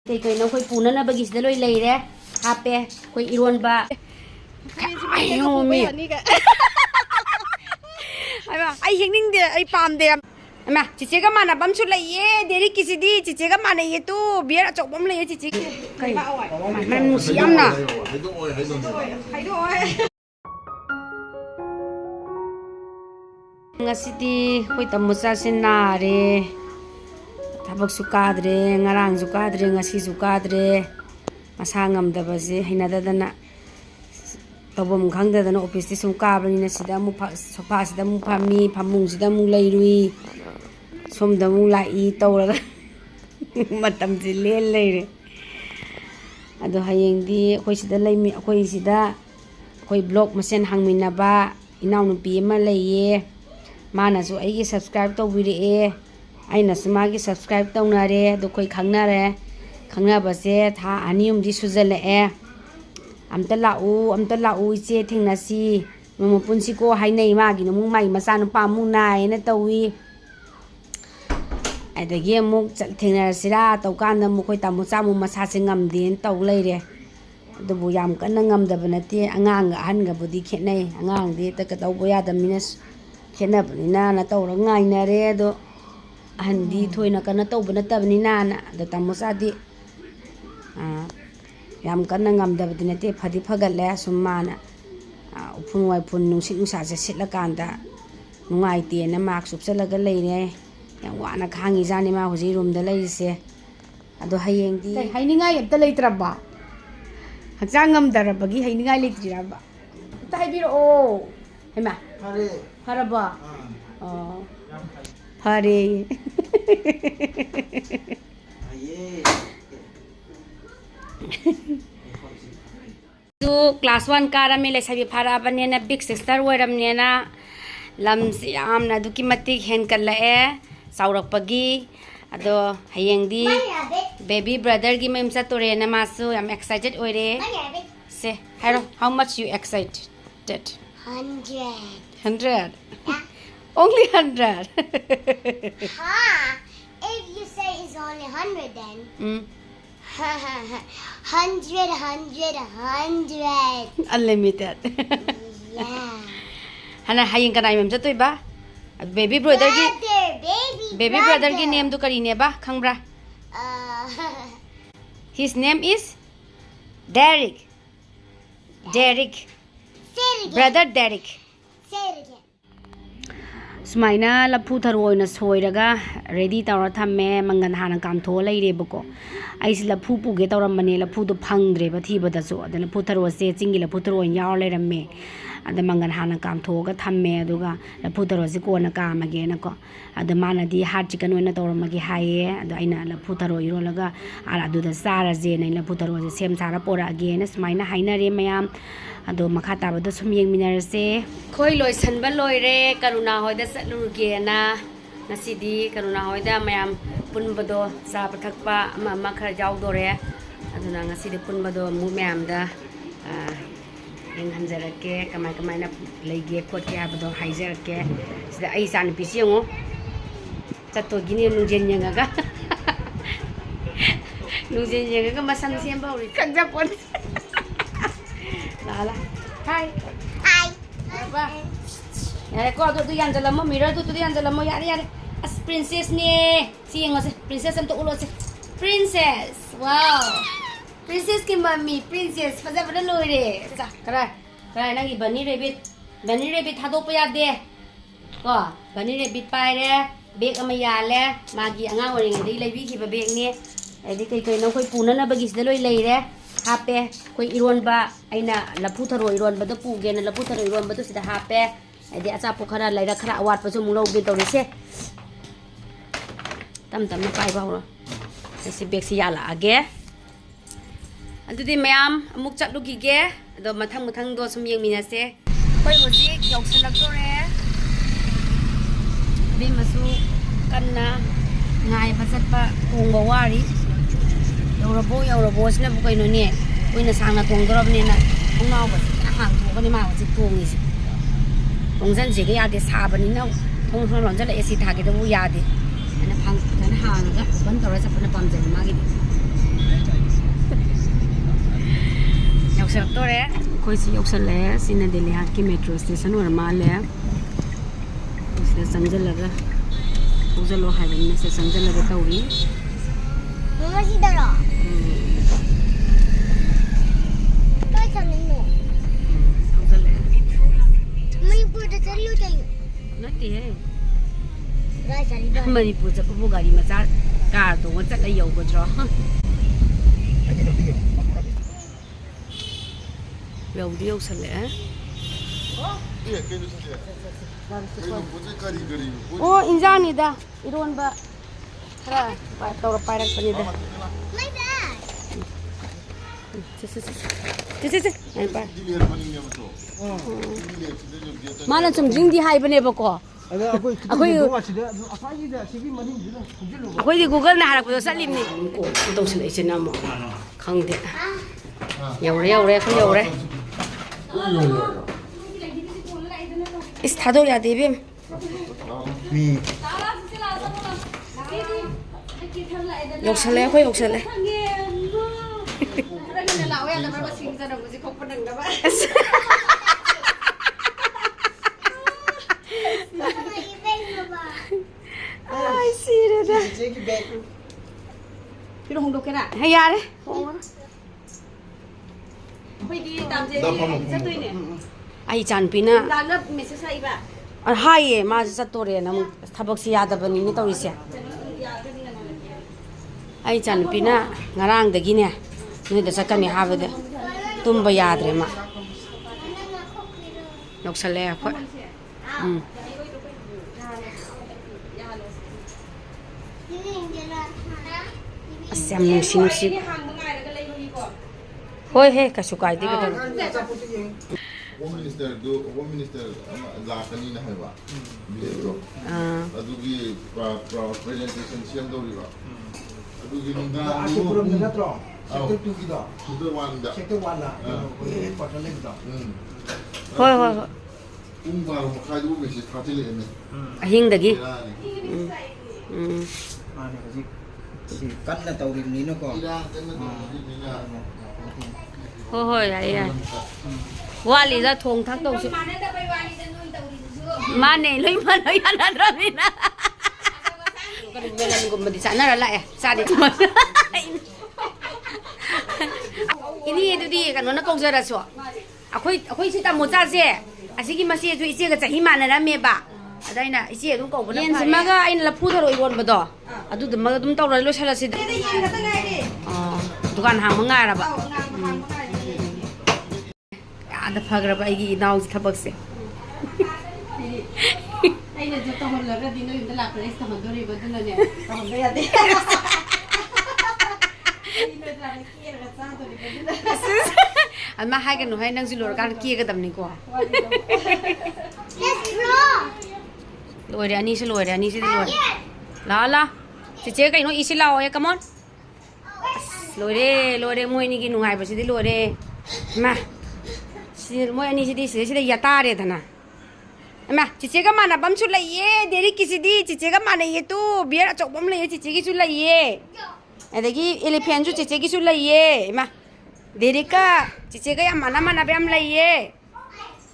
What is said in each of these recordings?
Kay no koy puna na bagis daloy leire hape koy iron ba ayo mi ai hingning de ai pam de ma chiche ga mana bam chu laiye deri kisidi chiche ga mana ye tu biar chok bam laiye chiche kai man musi amna ngasidi koy tamusa sinare tabak sukadre ngarang sukadre ngasi sukadre masa ngamdabase hinadadana tabom khangdadana office ti sum kabani sida mu sofa sida mu phami phamung sida mu leirui somda mu lai tawraga matam ji lel leire ado hayengdi khoi sida leimi khoi sida khoi blog masen hangminaba inaw nupi ma leiye mana su aigi subscribe tawbire aina sumagi subscribe tawnare do koi khangnare khangnabase tha anium di sujale amta lau iche thingnasi momo punsi ko hainai magi no mung mai macha no pa mu nai na tawi adagi amuk thingnar sira tawkanda mu koi tamu chamu masa se ngamden taw leire dubu yam kanna ngamdaba nate angang ahan ga budi khenai angang de ta ka tawbo yadamina khenabnina na tawra ngainare do handi thoina kana tawbana tabni nana da tamusadi yam kana ngamdabdi nate phadi phagalle summana upun wai pun nungsi nusa se sitla kanda nungai te na mak supsalaga leire yang wana khangi jani ma huji room da leise ado hayengdi hainingai abta leitraba hakjang ngamdarabagi hainingai leitraba ta haibiro o hema hare haraba Fajei. Class 1 karami lesabi phara banena big sister waramnena lamsi amna duki matik hen kalae saurak pagi ado hayengdi baby brother gi memsa torena masu am excited oire say hello how much you excited 100 Only 100. If you say it's only 100 then. 100. Unlimited. Yeah. Hana hayeng kanai mem jatoi ba? Baby brother gi baby brother gi name du kari ne ba khangbra? His name is Derek. Brother Derek. Sumaina lapu tharoi na soiraga ready tawra thamme mangan hana kam tho leire bako aisi lapu puge tawra mane lapu do phangdre ba thiba da so adana lapu tharo se chingi lapu tharo yaw leiramme ada mangan hana kam tho ga thamme aduga lapu tharo se ko na ka mage na ko ada mana di hard chicken oina tawra mage haye ada aina lapu tharo iro laga ala du da sara je na lapu tharo se sem sara pora age na sumaina haina re mayam ado makha tabada sum yengminarse khoi loi sanba loire karuna hoida satluge na nasidi karuna hoida mayam punbado sa pathakpa ama khara jawdore aduna ngasidi punbado mu mayam da eng hanjarake kamai na leige khotke abado haijarake sida ai san pisiongo chatto gini nungjen yengaga nungjen yengaga masang semba uri kanjapon Lala. Hi. Apa? Ya, ko tu yang dalam mo mirror tu yang dalam mo yari. As princess ni. Si yang princess am tu ulo si. Princess. Wow. Princess ki mummy, princess. Pada pada lori. Sa, kara. Kara nang bunny rabbit. Bunny rabbit hadok pa yade. Ko, bunny rabbit pai re. Bag ama yale. Magi angang ori ngai lebi ki ba bag ni. Edi kai no koi puna na bagis daloi lei re. Hape koi iron ba aina lapu tharo iron ba do puge na lapu tharo iron ba do sida hape edi acha pokhara laira khara awat pa chu mulo ge to se tam na pai ba ro esi bek si yala age adu di mayam amuk chat lu gi ge do mathang do sum yeng mina se koi hoji yok salak to re bi masu kanna ngai phasat pa ung ba wari Yaurabo sina bukai no ni oina sangna tongdorab ni na ongnaw ba hang thogani ma wa chi tongi si tongjan je ga yade sabani na thong lon jala esi thage do yade ana phang kana hanga ga ban tora sapna pamjani ma gi ꯌꯧꯁꯜꯂꯛꯇꯣꯔꯦ ꯑꯩꯈꯣꯏꯁꯤ ꯌꯧꯁꯜꯂꯛꯑꯦ ꯁꯤꯅ Delhi ꯍꯥꯠꯀꯤ metro station ꯑꯣꯏꯔ ꯃꯥꯜꯂꯦ ꯁꯤꯗ ꯆꯪꯁꯤꯜꯂꯒ ꯊꯧꯖꯜꯂꯣ ꯍꯥꯏꯕꯅꯤꯅ ꯁꯤꯗ ꯆꯪꯁꯤꯜꯂꯒ ꯇꯧꯔꯤ Mama sidaro. Kaya channino. ꯊꯧꯖꯜꯂꯛꯑꯦ Manipur da challu chahiye. ꯅꯠꯇꯦꯍꯦ Gai chaliba. ꯃꯅꯤꯄꯨꯔ ꯆꯠꯄꯕꯨ ꯒꯥꯔꯤ ꯃꯆꯥ ꯀꯥꯔ ꯇꯣꯡꯉ ꯆꯠꯂ ꯌꯧꯒꯗ꯭ꯔꯣ ꯌꯧꯗꯤ ꯌꯧꯁꯜꯂꯛꯑꯦ ꯑꯣ ꯏꯟꯖꯥꯡꯅꯤꯗ ꯏꯔꯣꯟꯕ ꯈꯔ ꯇꯧꯔ ꯄꯥꯏꯔꯛꯄꯅꯤꯗ My bag. ꯃꯥꯅ ꯆꯨꯝꯗ꯭ꯔꯤꯡꯗꯤ ꯍꯥꯏꯕꯅꯦꯕꯀꯣ ꯑꯩꯈꯣꯏꯗꯤ ꯒꯨꯒꯜꯅ ꯍꯥꯏꯔꯛꯄꯗꯣ ꯆꯠꯂꯤꯕꯅꯤ ꯇꯧꯁꯤꯜꯂꯛꯏꯁꯤꯅ ꯑꯃꯨꯛ ꯈꯪꯗꯦ ꯌꯧꯔꯦ ꯑꯩꯈꯣꯏ ꯌꯧꯔꯦ 이스 다독이야 데빔 욕설래 거의 욕설래 아이 씨르다 필요 홍도케나 해야래 아이 잔비나 하이에 맞아 satore 나 타박시 야다버니니 떠리세 아이 잔비나 nga랑데기네 너희들 잠깐이 하버데 tumba 야드레 마 욕설래 아파 아싸 무시 होय है कसु कायदे के Home Minister lakani na haiba biro adugi presentation siam doriba adugi nunga Adugi natro sector 2 gida sector 1 la quarter leg da होय होय bar makhai du message khatile ene ahing dagi ane ji si kanna tawrimni no ko ira tenna होय होय याय वाली दा थोंग थाक तौसु माने लोय मा लोय यानाद्रमिना मेलन गुमबदि चानरा लाए चादि इनी एदुदि कनोना कौजरासो अखोई सि तामो चासे असिगी मसे जु इचे गा चही मानरामेबा अदाइना इचे अदुम कौबना येन सिमागा आइन लफु थरो इरोनबदो अदु दमगा दum तौरा लोसलासि दुकान हांग मंगाराबा आदा फगरबा आइगी इनाउ थबकसे आइना जो तहलगा दिनो इनदा लापरे समदोरि बदुनने तहलगा यादे इनो जाने केरगा चादोरि बदुन अमा हागनु हाय नंजि लोरगान केगदमनि को Let's roll. लोरे अनि से लोरे ला ला चिचे कइनो इसे लाओ ए कम ऑन लोरे मोइनी की नुहाय बसिदि लोरे मा मोय अनि सिदि सिदि यातारे धना मा चिचेगा माना बमसु लइए देरी किसिदि चिचेगा माने ये तू बियर अचोबम लइए चिचेगी सु लइए अदगी एलिफेंट सु चिचेगी सु लइए मा देरी का चिचेगा या माना बेम लइए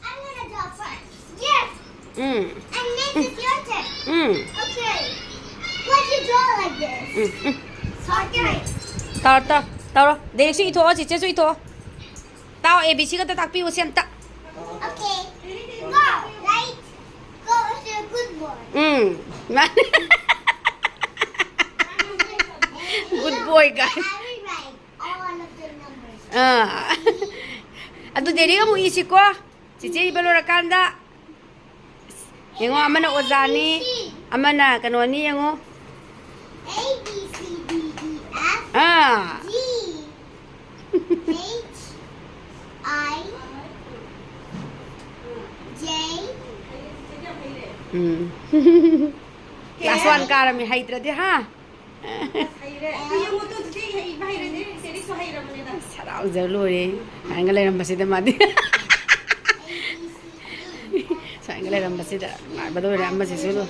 I'm gonna draw first. Yes. And next is your turn. Okay. Why do you draw like this? Okay. तारो देरी सु इथो चिचे सु इथो ताओ ABC का ताकपी ओसेंता Okay. Go. Right. Go is a good boy. Good boy guy. I will write all of the numbers. Adu deri ka mo isi ko. Cici balora kanda. Yengo amana ozani. Amana kanoni yengo. A, B, C, D, E, F, G, H, I, J. Class 1 ka rami haitra di ha. Sarau jalure. Angale rambasida madi. So angale rambasida. Bado rambasida sulu.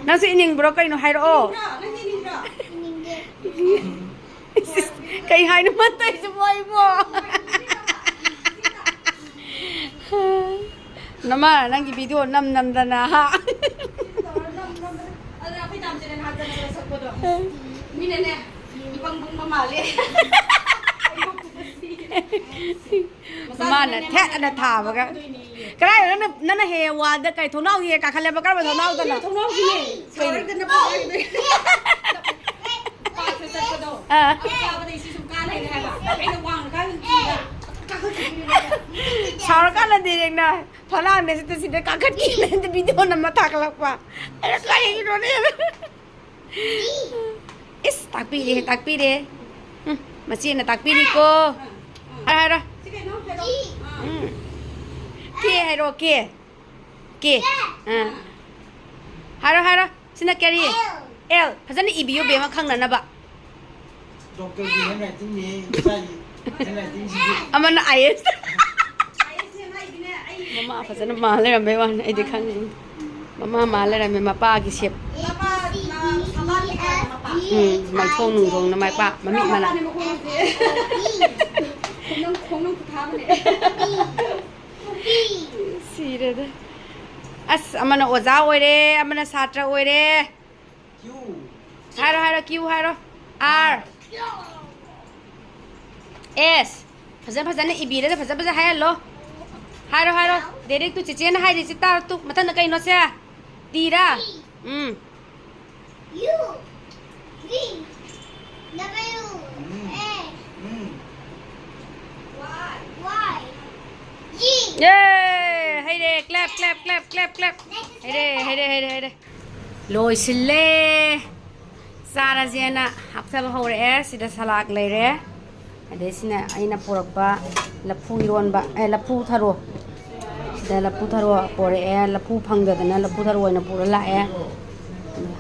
Nasu ining bro kaino hairo. Kay hay naman tayo sa boy mo. Nama nangi video nam dana ha. Mana teh ada thả vào cái này nó hề hòa được cái thốn nào gì cả khăn lên vào cái thốn nào thôi nè thốn nào gì sao cái là gì nè thốn nào này sẽ được cả cái gì này video nằm mà thạc lạc quá cái gì đó đấy is tak pi đi mà xin là tak pi đi cô ai đó kia hay rồi kia hay rồi xin là cái gì L phải dẫn đi ibio bé mà khăng là ba Dokter gì này tính gì cái này tính gì ama na ai mama phải dẫn mà lên làm bé quan ai đi khăng mama mà lên làm mà pa cái xếp mày thong nung thong mày pa mà mị mà là không xì đấy as amana oza oi re amana satra oi re Q hai đó Q hai đó R S phật này ibi đấy phật hai lo hai đó để tu chỉ chen hai để ta tu mà thân là cây nó xe đi ra U V W A Y G yeah hay đây clap hay đây lôi xin lê Sara Zena học theo hậu rẽ sẽ salak lấy rẽ đây xin ai na porak ba lapu iron ba lapu tharo đây lapu tharo pore lapu phang da na lapu tharo na pura la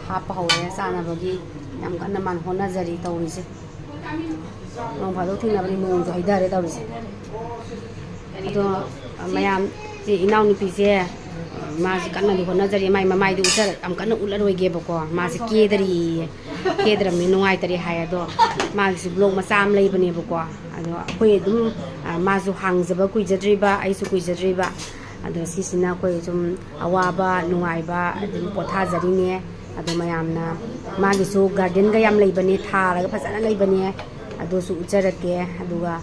hap hậu rẽ sana bagi yang kan man hona jari tawri se nong phado thina bari nong jo haida re tawri se ado mayam si inaw ni pise ma si kan na hona jari mai mamai du usar am kan ula roi ge bako ma si ke dra mi nongai tari hai ado ma si blog ma sam lei bane bako ado koi dum ma zu hang jaba kui jadri ba ai su kui jadri ba ado si sina koi zum awa ba nongai ba adu potha jari ne ado mayam na ma gi su garden ga yam lei bane tha ra phasana lei bane ado su ujarake aduga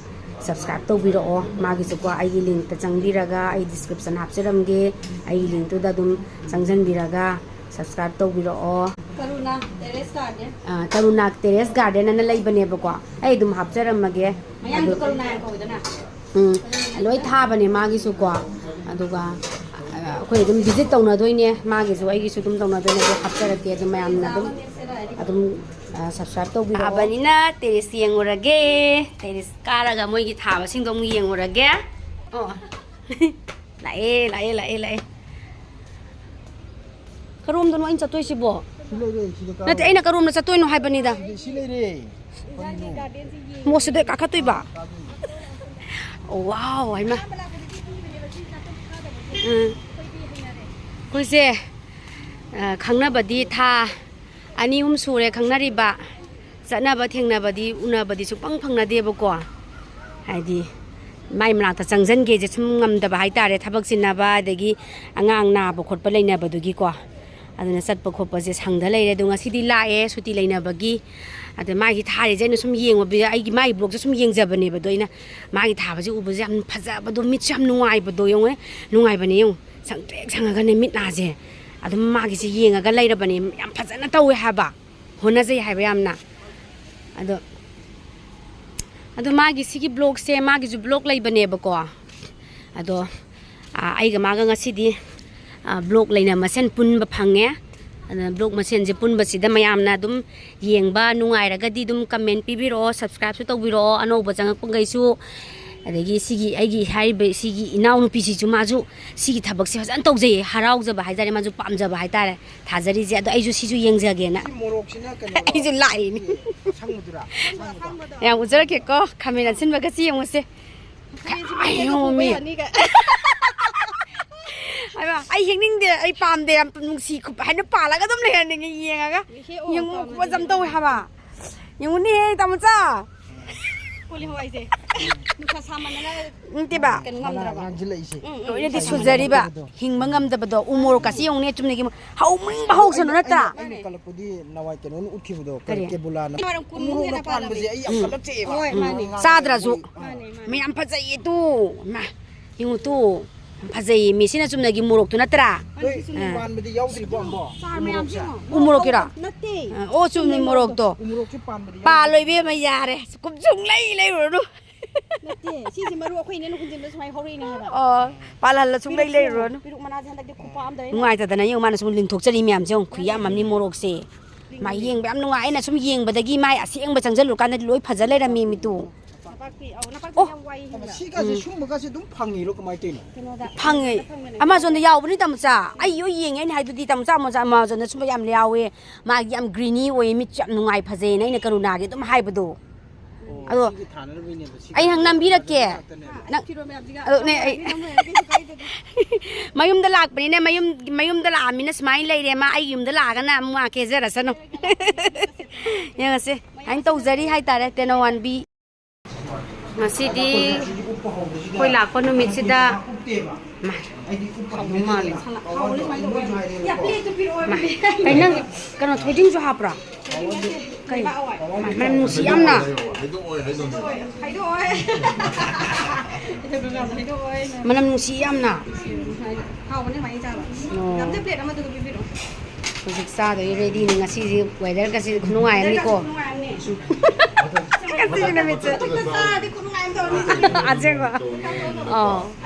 subscribe to biro ma gi su ko ai gi link ta changbiraga ai description hapcharamge ai link to da dum changjan biraga subscribe to biro Karuna Terrace Garden Karuna Terrace Garden na lei bane bako ai dum hapcharamage mayam du Karuna yang ko idana loi tha bane ma gi su ko aduga khoi dum visit tawna doine ma gi su ai gi su dum tawna doine hapcharake dum mayam na dum subscribe to biro abanina terrace yengurage terrace karaga moi gi thaba sing dom yengurage oh lai karum don wain chatoi sibo nate aina karum na chatoi no hai bani da Silere mo se de ka khatoi ba wow ai ma koi se khangna badi tha ani hum sure khangna ri ba chana ba thengna badi una badi su pang phangna de ba ko haidi mai mla ta changjan ge je chum ngam da ba hai tare thabak sinna ba degi angang na ba khot pa leina ba du gi ko aduna sat pa khop pa je sangda leire du ngasi di la e suti leina ba gi ade mai gi thari je na sum yeng ba ai gi mai blog je sum yeng ja ba ne ba doina mai gi tha ba je u ba je am phaja ba do mit cham nuai ba do yong nuai ba ne yong sang trek sang ga ne mit na je adum ma gi je yeng ga leira ba ne yam phaja na taw ha ba hona je hai ba yam na ado magi sigi blog se magi ju blog lai bane ba ko ado ai ga maga ngasi di blog laina masen pun ba phange ana blog masen je pun ba sida mayam na dum yengba nungai raga di dum comment pibiro subscribe su tawbiro ano ba jang pungai su adagi sigi aigi haibe sigi inaw nu pisi ju maju sigi thabak se hajan tawje harau ja ba haijare maju pam ja ba haitare thajari je ado ai ju siju yengjage na Morok-sina kan ai ju lai ni sangmudura ya ujar ke ko kamera sin ba kasi yung se ayo mi ai hingning de ai pam de nung si khu hai na pa la ga dum le ni yenga ga yung ko jam to ha ba yung ni tam cha ꯀꯣꯂꯤ ꯍꯋꯥꯏꯁꯦ ꯅꯨꯡꯁꯥ ꯁꯥꯃꯟꯅ ꯅꯠꯇꯦꯕ ꯀꯩꯅꯣ ꯉꯝꯗ꯭ꯔꯕ ꯉꯥꯟꯁꯤꯜꯂꯛꯏꯁꯦ ꯂꯣꯏꯅꯗꯤ ꯁꯨꯖꯔꯤꯕ ꯍꯤꯡꯕ ꯉꯝꯗꯕꯗꯣ ꯎꯃꯣꯔꯣꯛ ꯀꯥꯁꯤ ꯌꯦꯡꯉꯨꯅꯦ ꯆꯨꯝꯅꯒꯤ ꯍꯧꯅꯤꯡꯕ ꯍꯧꯁꯅꯨ ꯅꯠꯇ꯭ꯔꯥ ꯑꯩꯅ ꯀꯜꯂꯛꯄꯗꯤ ꯅꯋꯥꯏ ꯀꯩꯅꯣꯅ ꯎꯠꯈꯤꯕꯗꯣ ꯀꯦꯕꯨꯂꯥꯅ ꯎꯃꯣꯔꯣꯛꯅ ꯄꯥꯟꯕꯁꯦ ꯑꯩ ꯌꯥꯝ ꯀꯜꯂꯛꯆꯩꯑꯕ ꯆꯥꯗ꯭ꯔꯁꯨ ꯃꯌꯥꯝ ꯐꯖꯩꯌꯦ ꯇꯨ ꯌꯦꯡꯉꯨ ꯇꯨ ꯐꯖꯩꯌꯦ ꯃꯤꯁꯤꯅ ꯆꯨꯝꯅꯒꯤ ꯃꯣꯔꯣꯛꯇꯨ ꯅꯠꯇ꯭ꯔꯥ ꯄꯥꯟꯕꯗꯤ ꯌꯥꯎꯗ꯭ꯔꯤꯕꯣ ꯑꯝꯕꯣ ꯎꯃꯣꯔꯣꯛꯀꯤꯔꯣ ꯑꯣ ꯆꯨꯝꯅꯤ ꯃꯣꯔꯣꯛꯇꯣ ꯎꯃꯣꯔꯣꯛꯁꯦ ꯄꯥꯟꯕꯗꯤ ꯄꯥꯜꯂꯣꯏꯕꯤ ꯑꯃ ꯌꯥꯔꯦ ꯁꯨꯡ ꯂꯩꯔꯨꯔꯅꯨ ꯅꯠꯇꯦ ꯁꯤꯁꯤ ꯃꯔꯨ ꯑꯩꯈꯣꯏꯅ ꯍꯨꯟꯖꯤꯟꯕ ꯁꯨꯃꯥꯏꯅ ꯍꯧꯔꯛꯏꯅꯦ ꯍꯥꯏꯕ ꯑꯣ ꯄꯥꯜꯍꯜꯂ ꯁꯨꯡ ꯂꯩꯔꯨꯔꯅꯨ ꯄꯤꯔꯨꯛ ꯃꯅꯥꯁꯦ ꯍꯟꯗꯛꯇꯤ ꯈꯨꯄꯥ ꯑꯃ ꯇꯧꯔꯦ ꯅꯨꯡꯉꯥꯏꯇꯗꯅ ꯌꯦꯡꯉꯨ ꯃꯥꯅ ꯁꯨꯝ ꯂꯤꯡꯊꯣꯛꯆꯔꯤ ꯃꯌꯥꯝꯁꯦ ꯌꯦꯡꯉꯨ ꯈꯨꯌꯥꯝꯃꯝꯅꯤ ꯃꯣꯔꯣꯛꯁꯦ ꯃꯥ ꯌꯦꯡꯕ ꯌꯥꯝ ꯅꯨꯡꯉꯥꯏ ꯑꯩꯅ ꯁꯨꯝ ꯌꯦꯡꯕꯗꯒꯤ ꯃꯥꯏ ꯑꯁꯦꯡꯕ ꯆꯪꯁꯤꯜꯂꯨꯔꯀꯥꯟꯗꯗꯤ ꯂꯣꯏ ꯐꯖ ꯂꯩꯔꯝꯃꯤ ꯃꯤꯇꯨ ꯅꯄꯥꯛꯄꯤ ꯌꯥꯝ ꯋꯥꯏ ꯁꯤꯒꯁꯦ ꯁꯨꯝꯕꯒꯁꯦ ꯑꯗꯨꯝ ꯐꯪꯉꯤꯔꯣ ꯀꯃꯥꯏꯅ ꯇꯧꯔꯤꯅꯣ ꯐꯪꯉꯦ ꯑꯃꯥꯖꯣꯟꯗ ꯌꯥꯎꯕꯅꯤ ꯇꯥꯃꯣꯆꯥ ꯑꯩ ꯌꯦꯡꯉꯦ ꯑꯩꯅ ꯍꯥꯏꯗꯨꯗꯤ ꯇꯥꯃꯣꯆꯥ ꯑꯃꯥꯖꯣꯟꯗ ꯁꯨꯝꯕ ꯌꯥꯝ ꯌꯥꯎꯋꯦ ꯃꯥꯒꯤ ꯌꯥꯝ ꯒ꯭ꯔꯤꯅꯤ ꯑꯣꯏꯌꯦ ꯃꯤꯠꯁꯨ ꯌꯥꯝ ꯅꯨꯡꯉꯥꯏ ꯐꯖꯩꯅ ꯑꯩꯅ ꯀरुණꯥꯒꯤ ꯑꯗꯨꯝ ꯍꯥꯏꯕꯗꯣ ꯑꯗꯣ ꯑꯩ ꯍꯪ ꯅꯝꯕꯤꯔꯛꯀꯦ ꯑꯗꯨꯅꯦ ꯑꯩ ꯃꯌꯨꯝꯗ ꯂꯥꯛꯄꯅꯤꯅꯦ ꯃꯌꯨꯝꯗ ꯂꯥꯛꯑꯃꯤꯅ ꯁꯨꯃꯥꯏꯅ ꯂꯩꯔꯦ ꯃꯥ ꯑꯩ ꯌꯨꯝꯗ ꯂꯥꯛꯑꯒꯅ ꯑꯃꯨꯛ ꯃꯥ ꯀꯦꯖꯔꯁꯅꯨ ꯌꯦꯡꯉꯁꯦ ꯍꯥꯏꯅ ꯇꯧꯖꯔꯤ ꯍꯥꯏꯇꯥꯔꯦ ꯇꯦꯅꯋꯥꯟꯕꯤ ꯉꯁꯤꯗꯤ ꯑꯩꯈꯣꯏ ꯂꯥꯛꯄ ꯅꯨꯃꯤꯠꯁꯤꯗ ꯍꯥꯎꯕ ꯃꯥꯜꯂꯦ ꯅꯪ ꯀꯩꯅꯣ ꯊꯣꯏꯗꯤꯡꯁꯨ ꯍꯥꯞꯄ꯭ꯔꯣ ꯀꯩ ꯃꯅꯝ ꯅꯨꯡꯁꯤ ꯌꯥꯝꯅ ꯃꯅꯝ ꯅꯨꯡꯁꯤ ꯌꯥꯝꯅ ꯍꯧꯖꯤꯛ ꯆꯥꯗꯣꯏ ꯔꯦꯗꯤꯅꯤ ꯉꯁꯤꯁꯤ ꯋꯦꯗꯔꯒꯁꯤ ꯅꯨꯡꯉꯥꯏꯔꯅꯤꯀꯣꯉꯁꯤꯒꯤ ꯅꯨꯃꯤꯠꯁꯦ ꯑꯁꯦꯡꯕ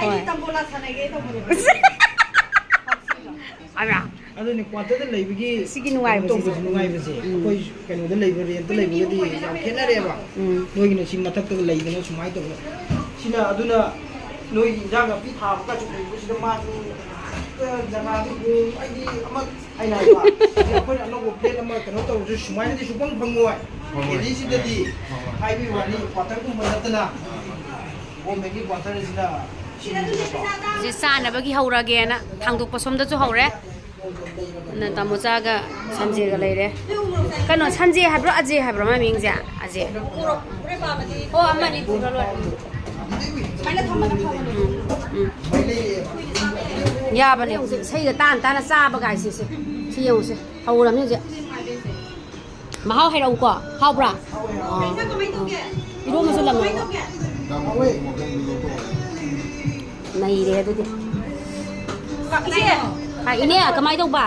ꯍꯣꯏ ꯑꯗꯨꯅꯤ ꯀ꯭ꯋꯥꯇꯔꯗ ꯂꯩꯕꯒꯤ ꯁꯤꯒꯤ ꯅꯨꯡꯉꯥꯏꯕꯁꯦ ꯑꯩꯈꯣꯏ ꯀꯩꯅꯣꯗ ꯂꯩꯕ ꯔꯦꯟꯇ ꯂꯩꯕꯒꯗꯤ ꯌꯥꯝ ꯈꯦꯠꯅꯔꯦꯕ ꯅꯣꯏꯒꯤꯅ ꯁꯤ ꯃꯊꯛꯇꯒ ꯂꯩꯗꯅ ꯁꯨꯃꯥꯏꯅ ꯇꯧꯕ ꯁꯤꯅ ꯑꯗꯨꯅ ꯅꯣꯏꯒꯤ ꯏꯟꯖꯥꯡ ꯅꯥꯄꯤ ꯊꯥꯕꯒꯁꯨ ꯎꯕꯁꯤꯗ ꯃꯥꯁꯨ ꯖꯒꯥꯗꯨ ꯑꯩꯗꯤ ꯑꯃ ꯑꯩꯅ ꯍꯥꯏꯕ ꯑꯩꯈꯣꯏꯅ ꯑꯅꯧꯕ ꯄ꯭ꯂꯦꯠ ꯑꯃ ꯀꯩꯅꯣ ꯇꯧꯔꯁꯨ ꯁꯨꯃꯥꯏꯅꯗꯤ ꯁꯨꯡꯐꯪ ꯐꯪꯉꯣꯏ ꯗꯦꯜꯂꯤꯁꯤꯗꯗꯤ ꯍꯥꯏꯕꯒꯤ ꯋꯥꯅꯤ ꯀ꯭ꯋꯥꯇꯔꯒꯨꯝꯕ ꯅꯠꯇꯅ ꯕꯣꯝꯕꯦꯒꯤ ꯀ꯭ꯋꯥꯇꯔꯁꯤꯗ ꯁꯤ ꯆꯥꯅꯕꯒꯤ ꯍꯧꯔꯒꯦꯅ ꯊꯥꯡꯗꯣꯛꯄ ꯁꯣꯝꯗꯁꯨ ꯍꯧꯔꯦ ꯇꯥꯃꯣꯆꯥꯒ ꯁꯟꯖꯦꯒ ꯂꯩꯔꯦ ꯀꯩꯅꯣ ꯁꯟꯖꯦ ꯍꯥꯏꯕ꯭ꯔꯣ ꯑꯖꯦ ꯍꯥꯏꯕ꯭ꯔꯣ ꯃꯃꯤꯡꯁꯦ ꯑꯖꯦ ꯑꯣ ꯑꯃꯅꯤ ꯄꯨꯔ ꯂꯣꯏꯔꯦ ꯌꯥꯕꯅꯦ ꯍꯧꯖꯤꯛ ꯏꯁꯩꯒ ꯇꯥꯅ ꯆꯥꯕ ꯒꯥꯏꯁꯤꯁꯦ ꯁꯤ ꯌꯦꯡꯉꯨꯁꯦ ꯍꯧꯔꯝꯅꯤ ꯍꯧꯖꯤꯛ ꯃꯍꯥꯎ ꯍꯩꯔꯛꯎꯀꯣ ꯍꯥꯎꯕ꯭ꯔꯥ ꯏꯔꯣꯝꯕꯁꯨ ꯂꯪꯉꯣ ꯅꯩꯔꯦ ꯑꯗꯨꯗꯤ ꯏꯅꯦ ꯀꯃꯥꯏꯅ ꯇꯧꯕ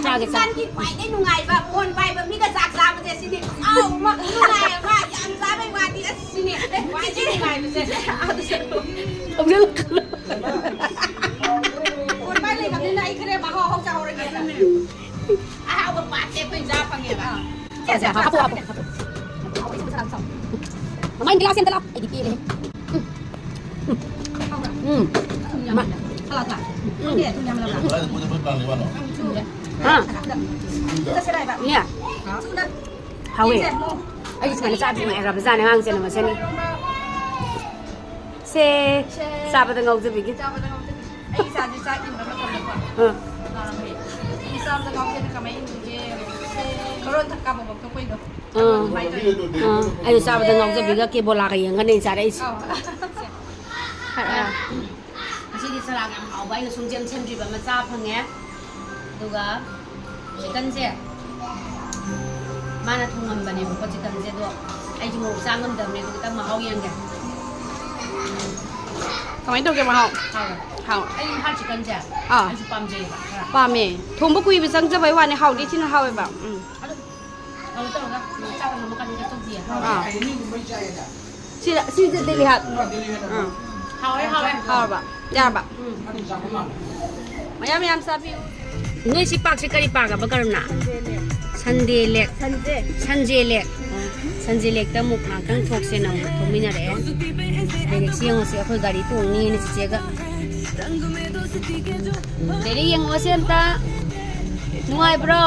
ꯆꯥꯒꯦ ꯆꯥꯒꯦ ꯈ꯭ꯋꯥꯏꯗꯒꯤ ꯅꯨꯡꯉꯥꯏꯕ ꯐꯣꯟ ꯄꯥꯏꯕ ꯃꯤꯒ ꯆꯥꯛ ꯆꯥꯕꯁꯦ ꯁꯤꯅꯤ ꯑꯥꯎ ꯅꯨꯡꯉꯥꯏꯕ ꯌꯥꯝ ꯆꯥꯕꯩ ꯋꯥꯗꯤ ꯑꯁ ꯁꯤꯅꯤ ꯈ꯭ꯋꯥꯏꯗꯒꯤ ꯅꯨꯡꯉꯥꯏꯕꯁꯦ ꯐꯣꯟ ꯄꯥꯏ ꯂꯩꯕꯅꯤꯅ ꯑꯩ ꯈꯔ ꯃꯍꯥꯎ ꯆꯥꯍꯧꯔꯒꯦ ꯑꯍꯥꯎꯕ ꯄꯥꯠꯁꯦ ꯑꯩꯈꯣꯏ ꯆꯥ ꯐꯪꯉꯦꯕ ꯍꯥꯞꯄꯣ ꯃꯃꯥꯏ ꯒ꯭ꯂꯥꯁ ꯑꯝꯇ ꯂꯥꯛꯑꯣ ꯑꯩꯗꯤ ꯄꯤꯔꯦ 하왜 아이 정말 짜증 많이 가봐 자네 항상 뭐 세니 세 싸바든 거기서 비기 ꯑꯩ ꯏꯁꯥꯁꯦ ꯆꯥꯛ ꯏꯟꯕ ꯃꯇꯝꯗꯀꯣ 이 싸움도 가운데 가만히 있는 게 그런 탁가먹고 그거이도 아유 싸바든 거기서 비가 깨볼라가 영가네 잘해있어 ꯑꯁꯤꯗꯤ ꯁꯂꯥꯛ ꯌꯥꯝ ꯍꯥꯎꯕ ꯑꯩꯅ ꯁꯨꯡꯖꯦꯝ ꯁꯦꯝꯗ꯭ꯔꯤꯕ ꯃꯆꯥ ꯐꯪꯉꯦ ꯑꯗꯨꯒ ꯆꯤꯀꯟꯁꯦ ꯃꯥꯅ ꯊꯣꯡꯉꯝꯕꯅꯦꯕꯀꯣ ꯆꯤꯀꯟꯁꯦ ꯑꯗꯣ ꯑꯩꯁꯨ ꯃꯣꯔꯣꯛ ꯆꯥ ꯉꯝꯗꯕꯅꯦ ꯑꯗꯨ ꯈꯤꯇꯪ ꯃꯍꯥꯎ ꯌꯦꯡꯒꯦ ꯀꯃꯥꯏꯅ ꯇꯧꯒꯦ ꯃꯍꯥꯎ ꯍꯥꯎ ꯑꯩ ꯍꯥꯔꯠ ꯆꯤꯀꯟꯁꯦ ꯑꯥ ꯑꯩꯁꯨ ꯄꯥꯝꯖꯩꯌꯦꯕ ꯈꯔ ꯄꯥꯝꯃꯦ ꯊꯣꯡꯕ ꯀꯨꯏꯕ ꯆꯪꯖꯕꯩ ꯋꯥꯅꯤ ꯍꯥꯎꯗꯤ ꯊꯤꯅ ꯍꯥꯎꯋꯦꯕ ꯑꯗꯨ ꯇꯧꯔꯒ ꯆꯥꯛ ꯊꯣꯡꯕ ꯀꯥꯟꯗ ꯆꯧꯁꯤꯌꯦ ꯁꯤꯁꯦ ꯗꯦꯂꯤ ꯍꯥꯠ ꯍꯥꯎꯋꯦ ꯍꯥꯎꯔꯕ ꯌꯥꯔꯕ ꯃꯌꯥꯝ ꯃꯌꯥꯝ ꯆꯥꯕꯤꯌꯨ ꯅꯣꯏ ꯁꯤ ꯄꯥꯛꯁꯦ ꯀꯔꯤ ꯄꯥꯛꯑꯕ ꯀꯔꯝꯅ ꯁꯟꯗꯦ ꯂꯦꯛ ꯁꯟꯖꯦ ꯂꯦꯛ ꯁꯟꯖꯦ ꯂꯦꯛꯇ ꯑꯃꯨꯛ ꯉꯥꯛꯇꯪ ꯊꯣꯛꯁꯦꯅ ꯑꯃꯨꯛ ꯊꯣꯛꯃꯤꯟꯅꯔꯛꯑꯦ ꯂꯦꯛꯁꯤ ꯌꯦꯡꯉꯨꯁꯦ ꯑꯩꯈꯣꯏ ꯒꯥꯔꯤ ꯇꯣꯡꯅꯤꯅ ꯆꯤꯆꯦꯒ ꯂꯩꯔꯤ ꯌꯦꯡꯉꯨꯁꯦ ꯑꯝꯇ ꯅꯨꯡꯉꯥꯏꯕ꯭ꯔꯣ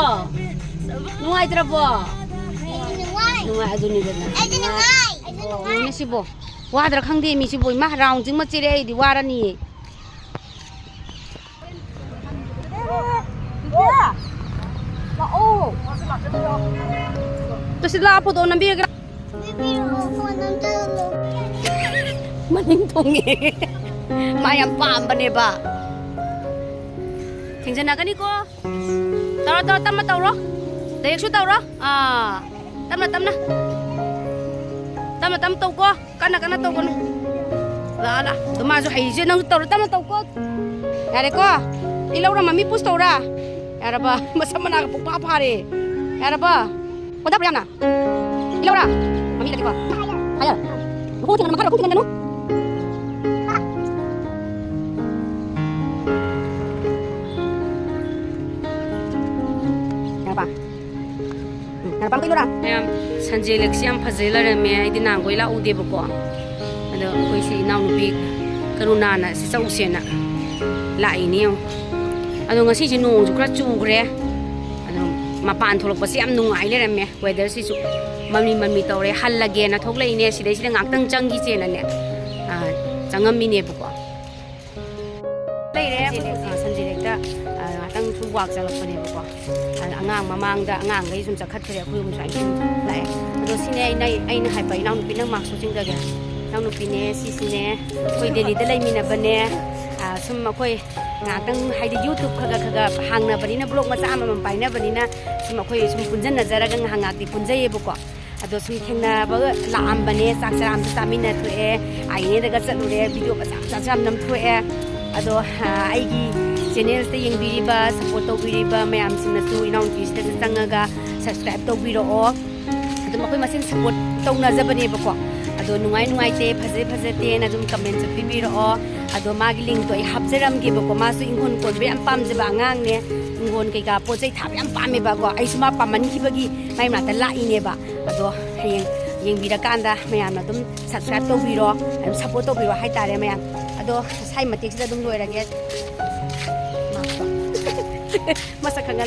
ꯅꯨꯡꯉꯥꯏꯇ꯭ꯔꯕꯣ ꯅꯨꯡꯉꯥꯏ ꯑꯗꯨꯅꯤꯗꯅ ꯅꯨꯡꯉꯥꯏ ꯁꯤꯕꯣ ꯋꯥꯗ꯭ꯔꯥ ꯈꯪꯗꯦ ꯃꯤꯁꯤꯕꯣ ꯏꯃꯥ ꯔꯥꯎꯟꯁꯤꯡ ꯃꯆꯤꯔꯦ ꯑꯩꯗꯤ ꯋꯥꯔꯅꯤꯌꯦ ꯂꯥꯛꯑꯣ ꯇꯨ ꯁꯤ ꯂꯥꯛꯑ photo ꯅꯝꯕꯤꯔꯒ Maning tungi. Mayam pam bane ba. Tingjan naga ni ko. Taro tam taro. Dayak su taro. Tam na. Tam tau ko. Kana tau ko. La. Tumazo hai je nang taro tam tau ko. Yare ko. Ilaw ra mami pus tau ra. Yara ba masama na ka pa pare. Yara ba. Ko da na. Ilaw ra. Mami lagi ba. Hayal. Ko tingnan makara ko tingnan no. Sanjay Lexiam Fajei me I Nangoila Udeboko. And we see now big Karuna, Sister Usena Lainio. I don't see you know to crash to gray. I don't Mapan to Pasiam no island me, whether she's Mammy Tore, Hall again at Hogla in she is an acting junkie in a net. Jangamini Boko. Later, Sanjay Atang to walk out of Panebo. Angang mamang da angang gay some sakatri akuyum sai lai ado sine ai na hai pai nang pinang mak so jingda ga nang nu pine si sine koi deli da lai mina bane sum ma koi ngatang hai di YouTube khaga hangna bani na blog ma cha ma pai na bani na sum koi sum punjan na jara ga hanga ti punjai bu ko ado sum thengna ba la am bane sak saram ta mina thu e ai ne da ga chalu re video ba cha cha nam thu e ado ai gi channel te yeng biriba support to biriba mayam sina su inong pis te sangaga subscribe to biro o adu makoi masin support to na jabane ba ko adu nungai te phaje te na jum comment su biro o adu magi link to I habjaram ge ba ko ma su ingon kon be am pam je ba ngang ne ingon kai ga po jai thap am pam me ba ko ai suma paman ki bagi mai ma ta la ine ba adu hayeng yeng bira kanda mayam na dum subscribe to biro am support to biro hai tare mayam adu sai matik sida dum loirage Masa kangen